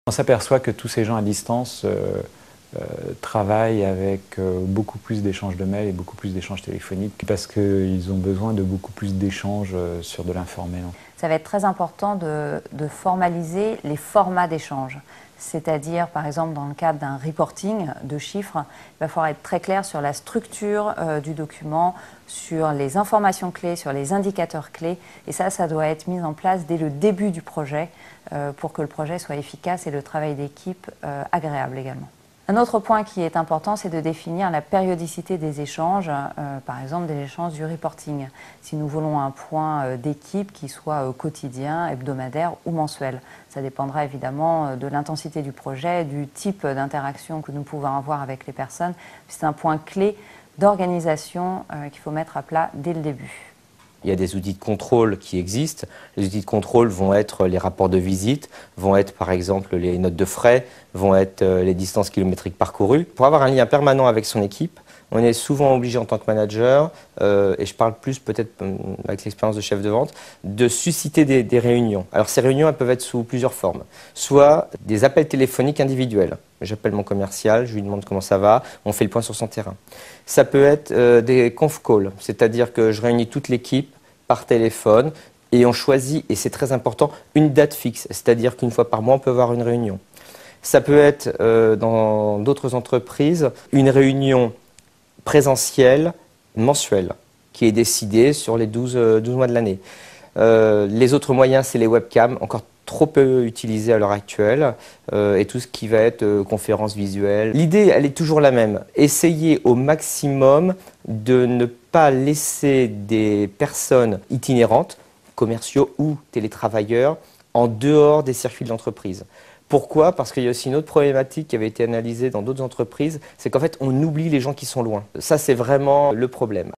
On s'aperçoit que tous ces gens à distance travaillent avec beaucoup plus d'échanges de mails et beaucoup plus d'échanges téléphoniques parce qu'ils ont besoin de beaucoup plus d'échanges sur de l'informel. Ça va être très important de formaliser les formats d'échange. C'est-à-dire, par exemple, dans le cadre d'un reporting de chiffres, il va falloir être très clair sur la structure du document, sur les informations clés, sur les indicateurs clés. Et ça doit être mis en place dès le début du projet pour que le projet soit efficace et le travail d'équipe agréable également. Un autre point qui est important, c'est de définir la périodicité des échanges, par exemple des échanges du reporting. Si nous voulons un point d'équipe qui soit quotidien, hebdomadaire ou mensuel. Ça dépendra évidemment de l'intensité du projet, du type d'interaction que nous pouvons avoir avec les personnes. C'est un point clé d'organisation qu'il faut mettre à plat dès le début. Il y a des outils de contrôle qui existent. Les outils de contrôle vont être les rapports de visite, vont être par exemple les notes de frais, vont être les distances kilométriques parcourues. Pour avoir un lien permanent avec son équipe, on est souvent obligé en tant que manager, et je parle plus peut-être avec l'expérience de chef de vente, de susciter des réunions. Alors ces réunions, elles peuvent être sous plusieurs formes. Soit des appels téléphoniques individuels. J'appelle mon commercial, je lui demande comment ça va, on fait le point sur son terrain. Ça peut être des conf calls, c'est-à-dire que je réunis toute l'équipe par téléphone et on choisit, et c'est très important, une date fixe, c'est-à-dire qu'une fois par mois, on peut avoir une réunion. Ça peut être, dans d'autres entreprises, une réunion présentielle mensuelle qui est décidée sur les 12 mois de l'année. Les autres moyens, c'est les webcams, encore trop peu utilisés à l'heure actuelle, et tout ce qui va être conférence visuelle. L'idée, elle est toujours la même. Essayer au maximum de ne pas laisser des personnes itinérantes, commerciaux ou télétravailleurs, en dehors des circuits de l'entreprise. Pourquoi? Parce qu'il y a aussi une autre problématique qui avait été analysée dans d'autres entreprises, c'est qu'en fait, on oublie les gens qui sont loin. Ça, c'est vraiment le problème.